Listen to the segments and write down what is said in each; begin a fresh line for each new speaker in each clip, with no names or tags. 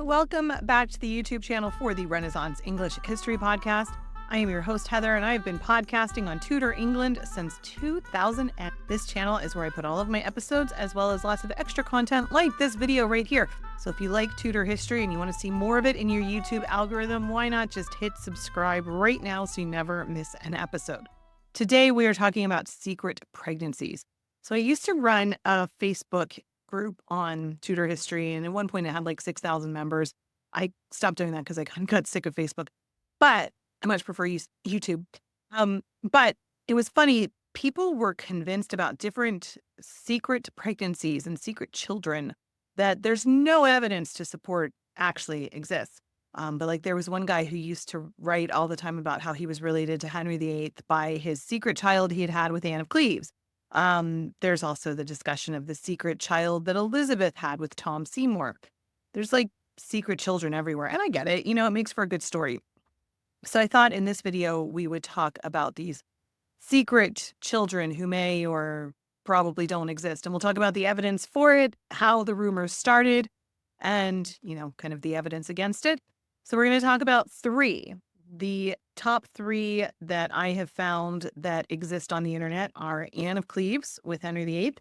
welcome back to the YouTube channel for the Renaissance English History Podcast. I am your host, Heather, and I have been podcasting on Tudor England since 2000. And this channel is where I put all of my episodes, as well as lots of extra content like this video right here. So if you like Tudor history and you want to see more of it in your YouTube algorithm, why not just hit subscribe right now so you never miss an episode. Today, we are talking about secret pregnancies. So I used to run a Facebook group on Tudor history, and at one point it had like 6,000 members. I stopped doing that because I kind of got sick of Facebook, but I much prefer YouTube. But it was funny. People were convinced about different secret pregnancies and secret children that there's no evidence to support actually exists. But like there was one guy who used to write all the time about how he was related to Henry VIII by his secret child he had with Anne of Cleves. There's also the discussion of the secret child that Elizabeth had with Thomas Seymour. There's like secret children everywhere. And I get it, it makes for a good story. So I thought in this video, we would talk about these secret children who may or probably don't exist. And we'll talk about the evidence for it, how the rumors started, and, kind of the evidence against it. So we're going to talk about three. The top three that I have found that exist on the internet are Anne of Cleves with Henry VIII,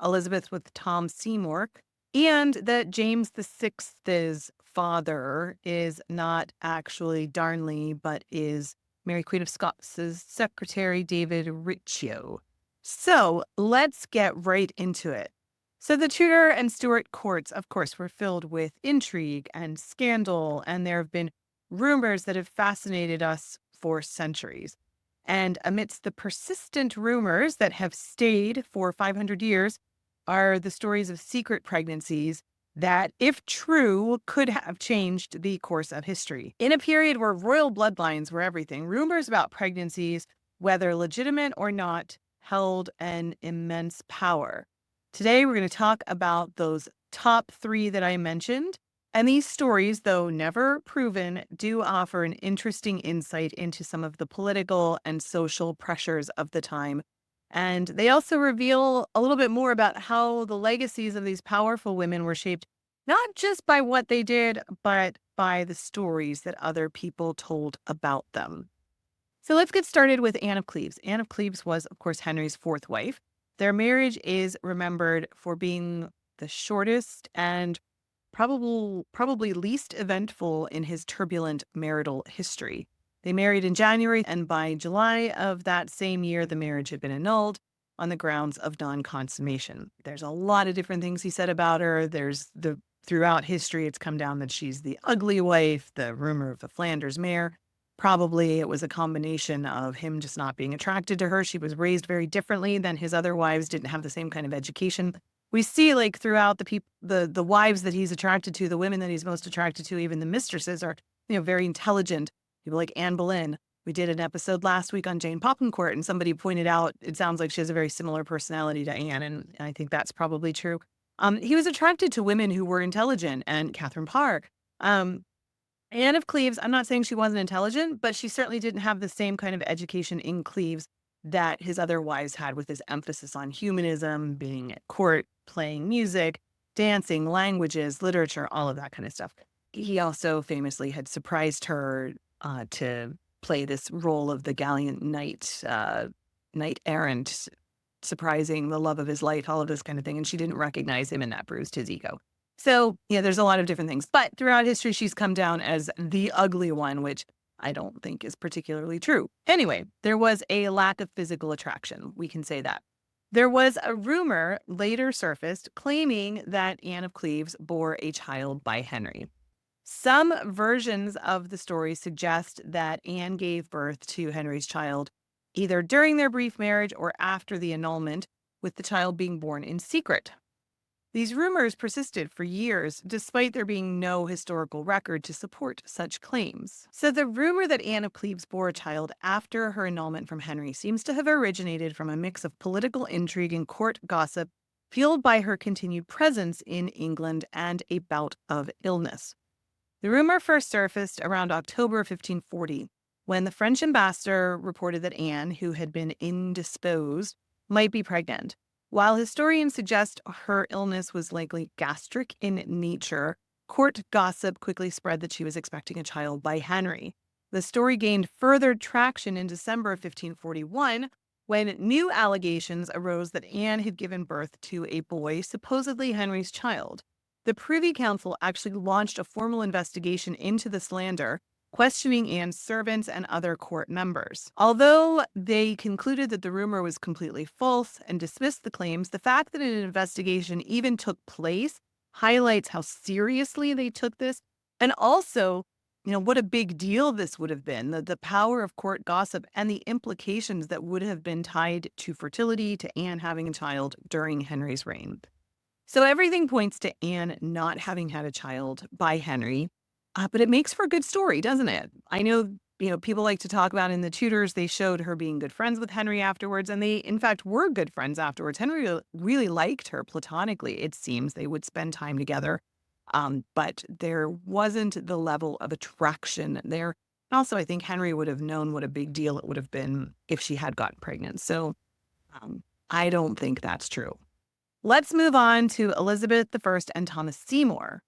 Elizabeth with Tom Seymour, and that James VI's father is not actually Darnley, but is Mary Queen of Scots' secretary, David Rizzio. So let's get right into it. So the Tudor and Stuart courts, of course, were filled with intrigue and scandal, and there have been rumors that have fascinated us for centuries. And amidst the persistent rumors that have stayed for 500 years are the stories of secret pregnancies that, if true, could have changed the course of history. In a period where royal bloodlines were everything, rumors about pregnancies, whether legitimate or not, held an immense power. Today, we're going to talk about those top three that I mentioned. And these stories, though never proven, do offer an interesting insight into some of the political and social pressures of the time. And they also reveal a little bit more about how the legacies of these powerful women were shaped, not just by what they did, but by the stories that other people told about them. So let's get started with Anne of Cleves. Anne of Cleves was, of course, Henry's fourth wife. Their marriage is remembered for being the shortest and probably least eventful in his turbulent marital history. They married in January, and by July of that same year, the marriage had been annulled on the grounds of non-consummation. There's a lot of different things he said about her. Throughout history, it's come down that she's the ugly wife, the rumor of the Flanders mare. Probably it was a combination of him just not being attracted to her. She was raised very differently than his other wives, didn't have the same kind of education. We see like throughout the wives that he's attracted to, the women that he's most attracted to, even the mistresses are, very intelligent. People like Anne Boleyn. We did an episode last week on Jane Popincourt, and somebody pointed out it sounds like she has a very similar personality to Anne, and I think that's probably true. He was attracted to women who were intelligent, and Catherine Parr. Anne of Cleves, I'm not saying she wasn't intelligent, but she certainly didn't have the same kind of education in Cleves that his other wives had, with his emphasis on humanism, being at court, playing music, dancing, languages, literature, all of that kind of stuff. He also famously had surprised her to play this role of the gallant knight errant, surprising the love of his life, all of this kind of thing. And she didn't recognize him, and that bruised his ego. So, there's a lot of different things. But throughout history, she's come down as the ugly one, which I don't think is particularly true. Anyway, there was a lack of physical attraction. We can say that. There was a rumor later surfaced claiming that Anne of Cleves bore a child by Henry. Some versions of the story suggest that Anne gave birth to Henry's child either during their brief marriage or after the annulment, with the child being born in secret. These rumors persisted for years, despite there being no historical record to support such claims. So the rumor that Anne of Cleves bore a child after her annulment from Henry seems to have originated from a mix of political intrigue and court gossip, fueled by her continued presence in England and a bout of illness. The rumor first surfaced around October 1540, when the French ambassador reported that Anne, who had been indisposed, might be pregnant. While historians suggest her illness was likely gastric in nature, Court gossip quickly spread that she was expecting a child by Henry. The story gained further traction in December of 1541 when new allegations arose that Anne had given birth to a boy, supposedly Henry's child. The Privy Council actually launched a formal investigation into the slander, questioning Anne's servants and other court members. Although they concluded that the rumor was completely false and dismissed the claims, the fact that an investigation even took place highlights how seriously they took this, and also, what a big deal this would have been, the power of court gossip and the implications that would have been tied to fertility, to Anne having a child during Henry's reign. So everything points to Anne not having had a child by Henry, but it makes for a good story, doesn't it? I know, people like to talk about in the Tudors, they showed her being good friends with Henry afterwards, and they, in fact, were good friends afterwards. Henry really liked her platonically, it seems. They would spend time together, but there wasn't the level of attraction there. And also, I think Henry would have known what a big deal it would have been if she had gotten pregnant. So I don't think that's true. Let's move on to Elizabeth I and Thomas Seymour.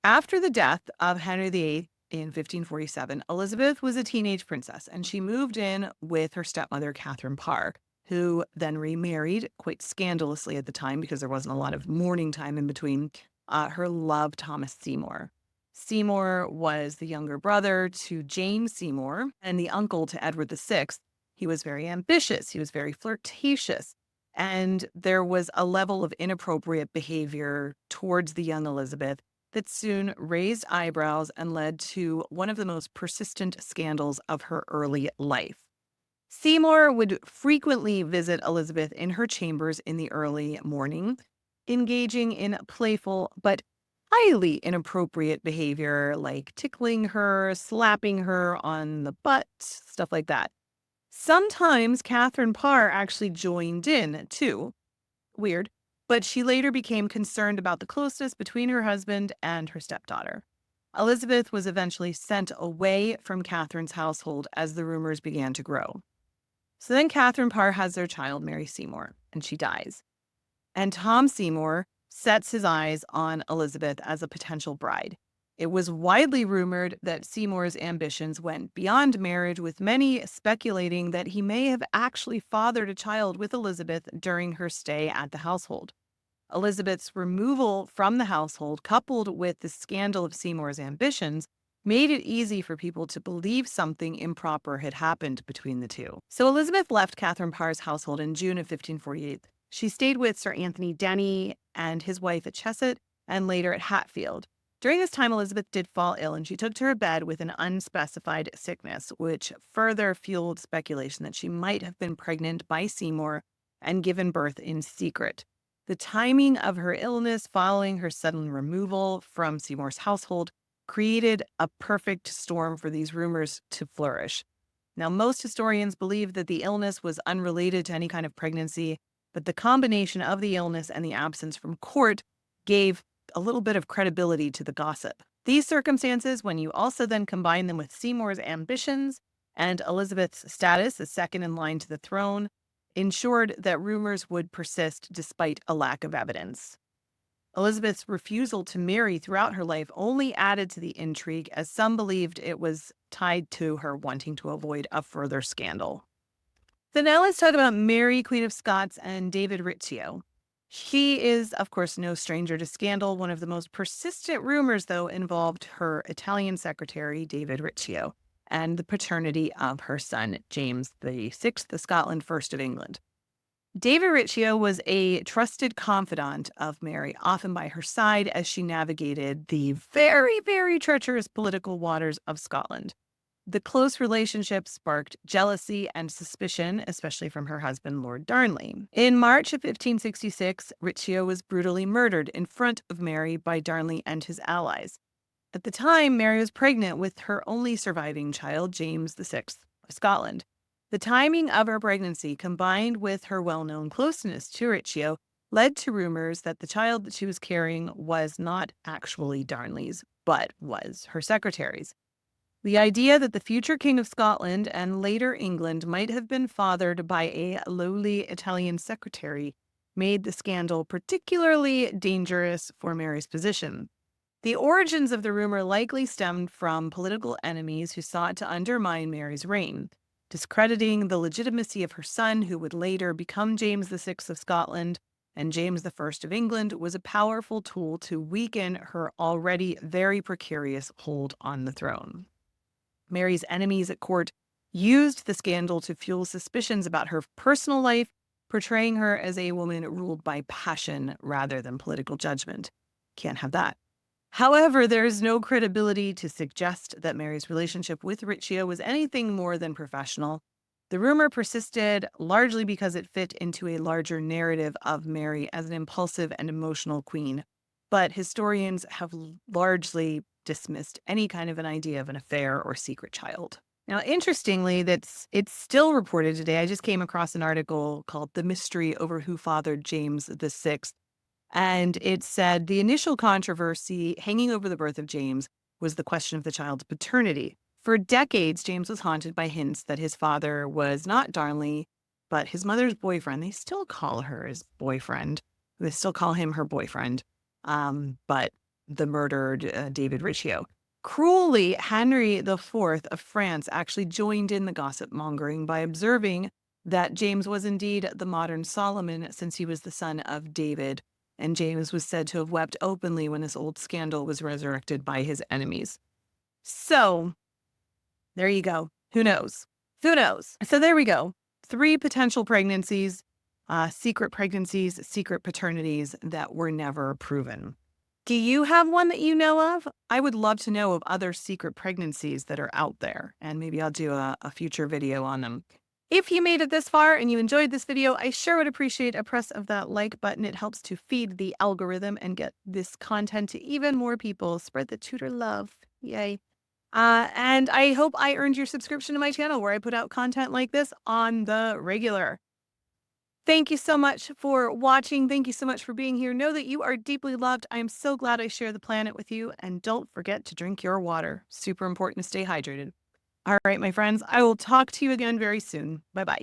After the death of Henry VIII in 1547, Elizabeth was a teenage princess, and she moved in with her stepmother, Catherine Parr, who then remarried quite scandalously at the time because there wasn't a lot of mourning time in between, her love, Thomas Seymour. Seymour was the younger brother to James Seymour and the uncle to Edward VI. He was very ambitious. He was very flirtatious. And there was a level of inappropriate behavior towards the young Elizabeth that soon raised eyebrows and led to one of the most persistent scandals of her early life. Seymour would frequently visit Elizabeth in her chambers in the early morning, engaging in playful but highly inappropriate behavior like tickling her, slapping her on the butt, stuff like that. Sometimes Catherine Parr actually joined in, too. Weird. But she later became concerned about the closeness between her husband and her stepdaughter. Elizabeth was eventually sent away from Catherine's household as the rumors began to grow. So then Catherine Parr has their child, Mary Seymour, and she dies. And Tom Seymour sets his eyes on Elizabeth as a potential bride. It was widely rumored that Seymour's ambitions went beyond marriage, with many speculating that he may have actually fathered a child with Elizabeth during her stay at the household. Elizabeth's removal from the household, coupled with the scandal of Seymour's ambitions, made it easy for people to believe something improper had happened between the two. So Elizabeth left Catherine Parr's household in June of 1548. She stayed with Sir Anthony Denny and his wife at Cheshunt, and later at Hatfield. During this time, Elizabeth did fall ill, and she took to her bed with an unspecified sickness, which further fueled speculation that she might have been pregnant by Seymour and given birth in secret. The timing of her illness following her sudden removal from Seymour's household created a perfect storm for these rumors to flourish. Now, most historians believe that the illness was unrelated to any kind of pregnancy, but the combination of the illness and the absence from court gave a little bit of credibility to the gossip. These circumstances, when you also then combine them with Seymour's ambitions and Elizabeth's status as second in line to the throne, ensured that rumors would persist despite a lack of evidence. Elizabeth's refusal to marry throughout her life only added to the intrigue, as some believed it was tied to her wanting to avoid a further scandal. So now let's talk about Mary, Queen of Scots, and David Rizzio. She is, of course, no stranger to scandal. One of the most persistent rumors, though, involved her Italian secretary, David Rizzio, and the paternity of her son, James VI, the Scotland First of England. David Rizzio was a trusted confidant of Mary, often by her side as she navigated the very, very treacherous political waters of Scotland. The close relationship sparked jealousy and suspicion, especially from her husband, Lord Darnley. In March of 1566, Rizzio was brutally murdered in front of Mary by Darnley and his allies. At the time, Mary was pregnant with her only surviving child, James VI of Scotland. The timing of her pregnancy, combined with her well-known closeness to Rizzio, led to rumors that the child that she was carrying was not actually Darnley's, but was her secretary's. The idea that the future King of Scotland and later England might have been fathered by a lowly Italian secretary made the scandal particularly dangerous for Mary's position. The origins of the rumor likely stemmed from political enemies who sought to undermine Mary's reign, discrediting the legitimacy of her son, who would later become James VI of Scotland, and James I of England was a powerful tool to weaken her already very precarious hold on the throne. Mary's enemies at court used the scandal to fuel suspicions about her personal life, portraying her as a woman ruled by passion rather than political judgment. Can't have that. However, there is no credibility to suggest that Mary's relationship with Rizzio was anything more than professional. The rumor persisted largely because it fit into a larger narrative of Mary as an impulsive and emotional queen, but historians have largely dismissed any kind of an idea of an affair or secret child. Now, interestingly, it's still reported today. I just came across an article called "The Mystery Over Who Fathered James VI," and it said the initial controversy hanging over the birth of James was the question of the child's paternity. For decades, James was haunted by hints that his father was not Darnley, but his mother's boyfriend. They still call her his boyfriend. They still call him her boyfriend, but the murdered David Rizzio. Cruelly, Henry IV of France actually joined in the gossip mongering by observing that James was indeed the modern Solomon, since he was the son of David, and James was said to have wept openly when this old scandal was resurrected by his enemies. So, there you go. Who knows? Who knows? So there we go. 3 potential pregnancies, secret paternities that were never proven. Do you have one that you know of? I would love to know of other secret pregnancies that are out there, and maybe I'll do a future video on them. If you made it this far and you enjoyed this video, I sure would appreciate a press of that like button. It helps to feed the algorithm and get this content to even more people. Spread the Tudor love. Yay. And I hope I earned your subscription to my channel, where I put out content like this on the regular. Thank you so much for watching. Thank you so much for being here. Know that you are deeply loved. I am so glad I share the planet with you. And don't forget to drink your water. Super important to stay hydrated. All right, my friends, I will talk to you again very soon. Bye-bye.